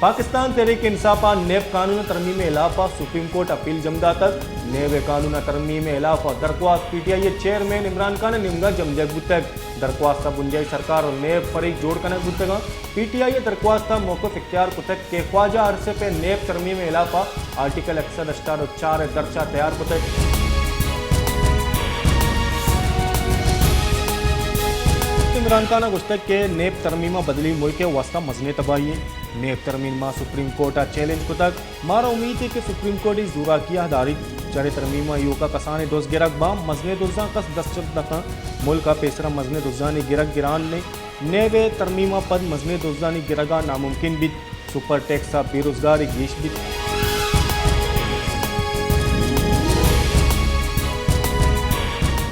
पाकिस्तान तहरीक इंसाफा नेब कानून तरमीम इलाफा सुप्रीम कोर्ट अपील जमदा तक नेब कानून तरमीम इलाफा दरख्वास्त पीटीआई चेयरमैन इमरान खान निमगा जमजग बुतक दरख्वास्त बुंजाई सरकार और नेब फरीक जोड़ कनक बुतगा पीटीआई दरख्वास्त मौकफ इख्तियार कुतक के ख्वाजा अरसे पे नेब तरमीम इलाफा आर्टिकल 184 दर्जा तैयार कुतक इमरान खान गुस्तक के नेब तरमीमा बदली मुल्क के वास्ता मजने तबाही नेब तरमीमा सुप्रीम कोर्ट चैलेंज को तक मारा उम्मीद है कि सुप्रीम कोर्ट इस जुरा किया दारी चरे तरमीमा युका कसाने दोस्त गिरक बाम मजने दोजा कस दस्तचप दका मुल्क का पेसरा मजने दोजानी गिरक गिरान ने नेब तरमीमा पद मजने दोजानी गिरगा नामुमकिन बित सुपर टैक्स बेरोजगारी गेश बित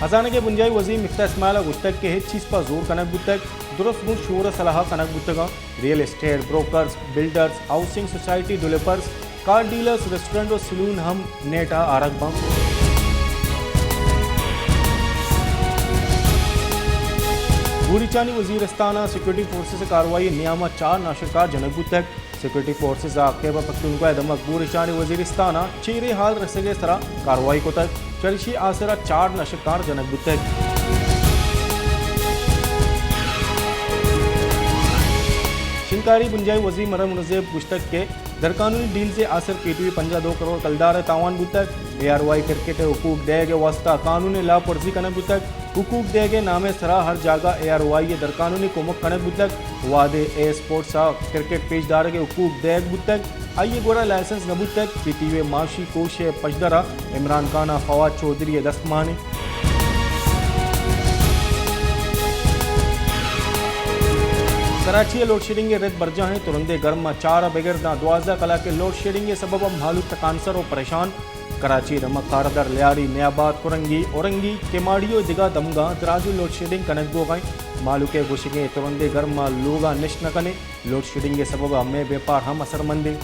खजाना के बुंजाई वजीर मिफ्ता इस्माइल गुस्तक के हित चीज़ पर जोर कनक गुतक दुरुस्त मुल्क शूर सलाह कनक गुतगा real estate brokers builders housing society developers car dealers restaurant और सलून हम नेटा आरक बम बूरीचानी वजीरस्ताना सिक्योरिटी फोर्सेस से कार्रवाई नियामा 4 नाशकार जनक गुतक सिक्योरिटी फोर्सेस आकेबा पख्तूनख्वा दमक बूरीचानी वजीरस्ताना चीरे हाल रसगे सरा कार्रवाई को तक चलशी आसरा 4 नशकार जनक बुतक शिनकारी बुंजाई वजीर मरम मुनज़ेब गुश्तक के दरकानूनी डील से आसर पीटीवी 52 करोड़ कलदार तावान बुतक ARY क्रिकेट हुकूक देगे वास्ता कानूनी लाभ वर्जी कनक बुतक हुकूक देगे नामे सरा हर जगह ARY ये दरकानूनी कोमक कनक बुतक वादे ए स्पोर्ट्स क्रिकेट पेशदार के हुकूक देग बुतक आइए गोरा लाइसेंस नबूत तक पीटीवी माशी कोश पशदरा इमरान खान फवाद चौधरी दस्तमानी कराची लोड शेडिंग रेत बरजा है तुरंदे गर्म 4 बगैर ना 12 कला के लोड शेडिंग के सबब मालूक तकानसर और परेशान कराची रमक कारदर लियारी नयाबाद कुरंगी औरंगी केमाड़ियो दिगा दमगा दराजू लोड शेडिंग कनक गो गए मालूके गुशिगे तुरंदे गर्मा लोगा निश न कने लोड शेडिंग के सबब हमें व्यापार हम असरमंदे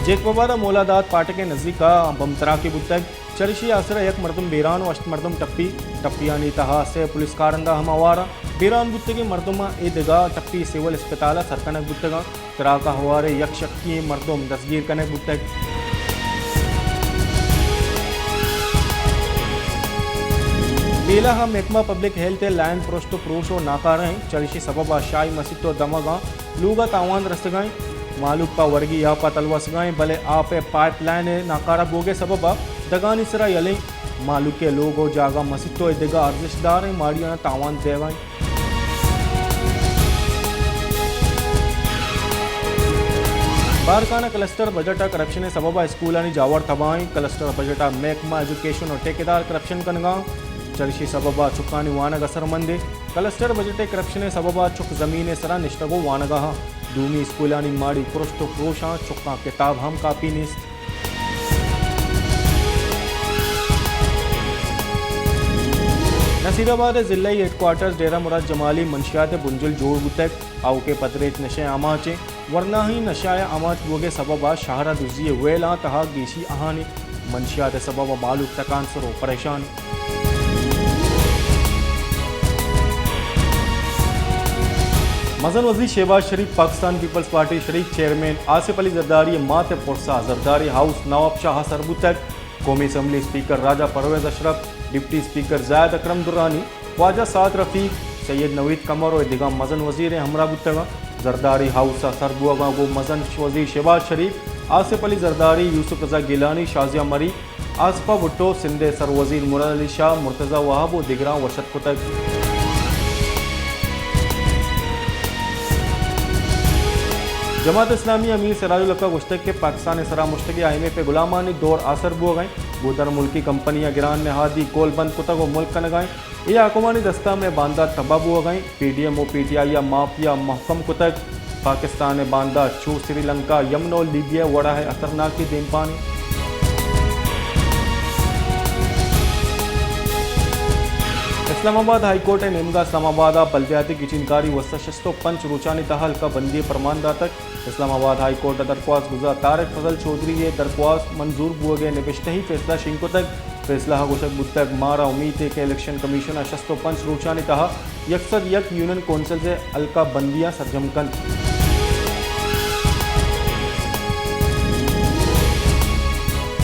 जेकबादा मौलादात पाटे के नज़दीक बमतरा के बुतक चरशी आसरा एक मरदम बेरान व अष्ट मरदम टप्पी टप्पियानी तहा से पुलिस कारंदा हम आवारा बेरान बुतगे मरदमा ए दगा टप्पी सिविल अस्पताल सरकनक बुतगा तरा का हवारे यक शक्की मरदम दसगीर कनक बुतक बेला हम महकमा पब्लिक हेल्थ लैंड प्रोस्टो प्रोशो नाकार हैं चरशी सबब शाही मस्जिद तो दमगा लूगा तावान रसगाएं मालूक का वर्गी या पा तलवसगाएं भले आप पाइपलाइन नाकारा बोगे सबब दगानी सरा यले मालूक के लोगो जागा मस्जिद तो दिगा अर्जिशदार हैं माड़िया तावान देवाएं बारकाना क्लस्टर बजट करप्शन सबब स्कूलानी जावर तबाएं क्लस्टर बजट महकमा एजुकेशन और ठेकेदार करप्शन कनगा चरशी सबब चुकानी वानग असरमंदे क्लस्टर बजट करप्शन सबब चुक जमीन सरा निश्तगो वानगा दूमी स्कूलानी माड़ी पुरुष प्रोशा चुका किताब हम कापी निस्त नसीराबाद जिले हेडक्वार्टर्स डेरा मुराद जमाली मंशियात बुंजुल जोड़ बुतक आउ के पदरेच नशे आमाचे वरना ही नशाया आमाच बोगे सबबा शहरा दुजिए वेला तहा गीशी आहानी मंशियात सबब मालूक तकान सरो परेशान मजन वजीर शहबाज शरीफ पाकिस्तान पीपल्स पार्टी शरीक चेयरमैन आसिफ अली जरदारी मात पुरसा जरदारी हाउस नवाब शाह सरबुतक कौमी असम्बली स्पीकर राजा परवेज अशरफ डिप्टी स्पीकर जायद अकरम दुर्रानी ख्वाजा साद रफ़ीक सैयद नवीद कमर और दिगा मजन वजीर हमरा बुतगा जरदारी हाउस सरबुआ गो मजन वजीर शहबाज शरीफ आसिफ अली जरदारी यूसुफ रजा गिलानी शाजिया मरी आसफा भुट्टो सिंधे सर वजीर मुराद अली शाह मुर्तज़ा वहाब और दिगरा वशत कुतक जमात इस्लामी अमीर सिराजुल हक गुश्तक के पाकिस्तान सरा मुश्तगी आइमे पे गुलामानी दौर आसर बुआ गए गुदर मुल्की कंपनियां गिरान नहादी कोल बंद कुतक मुल्क का नगाएं ये आकुमानी दस्ता में बांदा तबाह बुआ गई PDM और PTI माफिया महकम कुतक पाकिस्तान बांदा छू श्रीलंका यमन और लीबिया वड़ा है खतरनाक की देन पानी इस्लामाबाद हाईकोर्ट नेमगा इस्लामाबाद बल्दियाती किचनकारी व सशस्तो पंच रुचानी तहल का बंदी परमानदा तक इस्लामाबाद हाईकोर्ट दरख्वास्त गुजार तारिक फजल चौधरी ये दरख्वास्त मंजूर हुए गए निविष्ट ही फैसला शिंको तक फैसला गोशक बुतक मारा उम्मीद है कि इलेक्शन कमीशन शस्तो पंच रोचानी तहा यकसर यक यूनियन कौंसिल से अलका बंदियां सरजम कन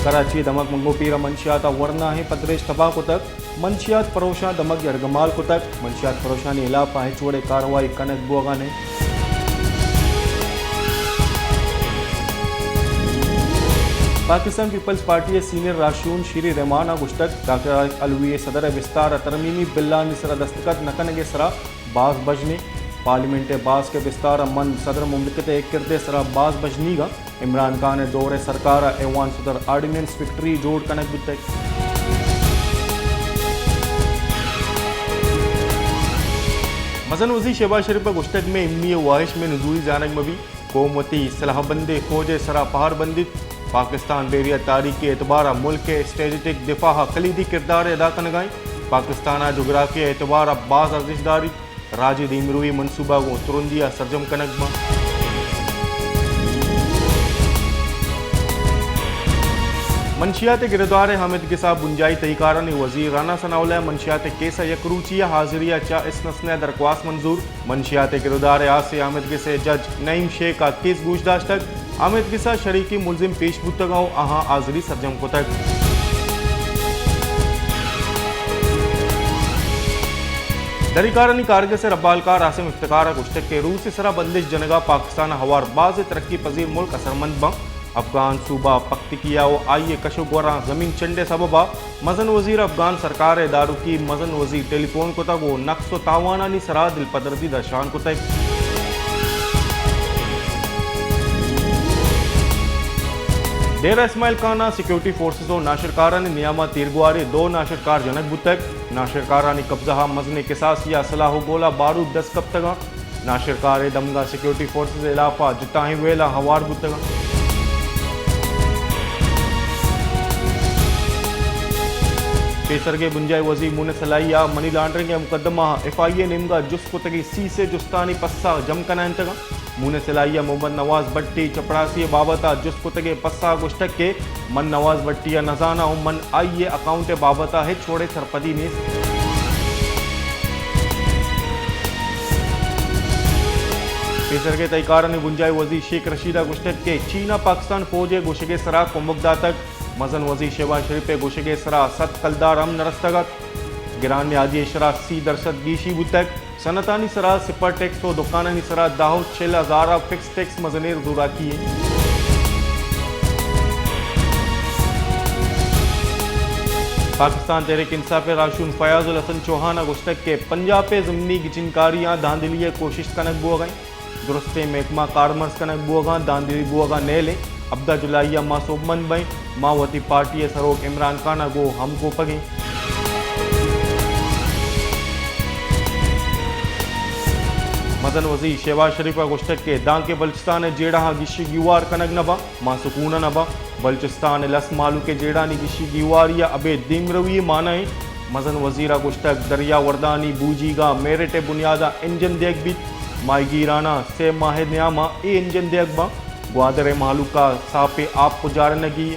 कराची दमक मंगो पीरा मंशियात वरना है पदरेश तबाह को तक मंशियात परोशा दमक यरगमाल को तक मंशियात परोशानी इलाफा है चोड़े कार्रवाई कनक बोगा ने पाकिस्तान पीपल्स पार्टी सीनियर राशून श्री रहमान गुश्तक डॉक्टर अलवी सदर विस्तार तरमीमी बिल्ला निसरा दस्तखत नकन के सरा बाज बजने पार्लियामेंट बास के विस्तार मन सदर मुमलिकत एक किरदे सरा बाज बजनीगा इमरान खान दौरे सरकार ऐवान सदर आर्डिनेंस विक्ट्री जोड़ कनक बुतक मसन वजी शहबाज शरीफ गुश्तक में इमनी वाहिश में नजूरी जानक में भी कौमती सलाहबंद फौज सरा पहाड़ बंदित पाकिस्तान बेरिया तारीख के एतबार मुल्क के स्ट्रेटेजिक दिफा कलीदी किरदार अदा कनगाई पाकिस्तान जोग्राफी एतबार बाज अर्जिशदारी राजिद इमरूई मनसूबा को तुरंदिया सरजम कनक में मंशियात गिरदार हामिद के साथ बुंजाई तहीकारानी वजीर राना सनाउल्ला मंशियात केसा यकरूचिया हाजिरिया चा इस नस्ने दरख्वास्त मंजूर मंशियात गिरदार आसे हामिद के से जज नईम शेख का केस गूजदाश्त तक हामिद के साथ शरीकी मुलजिम पेश बुतगाओ आहा हाजिरी सरजम को तक दरिकारानी कारगे से रब्बालकार आसिम इफ्तिकार गुश्तक के रूस सरा बंदिश जनगा पाकिस्तान हवार बाज तरक्की पजीर मुल्क असरमंद बं अफगान सूबा पख्तिकिया व आइए कशोगोरा जमीन चंडे सबबा मजन वजीर अफगान सरकार दारू की मजन वजीर टेलीफोन को तक वो नक्सो तावानानी सरा दिल पदरदी दर्शान को तक डेरा इस्माइल खाना सिक्योरिटी फोर्सेस और नाशरकारा ने नियामा तीरगुआरे दो नाशरकार जनक बुतक नाशरकारा ने कब्जा मजने के साथ या सलाह गोला बारूद 10 कब तक नाशरकार दमगा सिक्योरिटी फोर्सेस इलाफा जुताही वेला हवार बुतगा पेसरगे बुंजाई वजी मुन सलाइया मनी लॉन्ड्रिंग के मुकदमा FIA निमगा जुस को तगी सी से जुस्तानी पस्सा जमकना इंतगा मुन सलाइया मोहम्मद नवाज भट्टी चपड़ासी बाबता जुस को तगे पस्सा गुश्तक के मन नवाज भट्टिया नजाना मन आइए अकाउंट बाबता है छोड़े सरपदी ने पेसरगे तयकार ने बुंजाई वजी शेख रशीदा गुश्तक के चीना पाकिस्तान फौज गोशगे सरा कुमुकदा तक मजन वजी शहबाज शरीफ गोशगे सरा सत कलदार अम नरस्तगत गिरान आदि शरा सी दरसद गीशी बुतक सनतानी सरा सिपर टैक्स और दुकानी सरा दाहो 6,000 फिक्स टैक्स मजनेर दूरा किए पाकिस्तान तहरीक इंसाफ राशून फयाजुल हसन चौहान गुश्तक के पंजाब पे जमनी गिचिनकारियाँ दांदिलिए कोशिश कनक बुआ गई दुरुस्ते महकमा कारमर्स कनक बुआ दांदिली बुआ नेले अब्दा जुलाइया मासूमन बई मावती पार्टी सरोक इमरान खान गो हमको पगे मदन वजी शहबाज शरीफ गुश्तक के दांके बल्चिस्तान जेड़ा गिशी गिवार कनक नबा मासुकून नबा बल्चिस्तान लस मालू के जेड़ानी गिशी गिवार या अबे दिमरवी माना मजन वजीरा गुश्तक दरिया वर्दानी बूजीगा मेरिट बुनियादा इंजन देख भी माईगीराना से माह न्यामा ए इंजन देख बा ग्वादर मालूका सापे आप पुजार नगी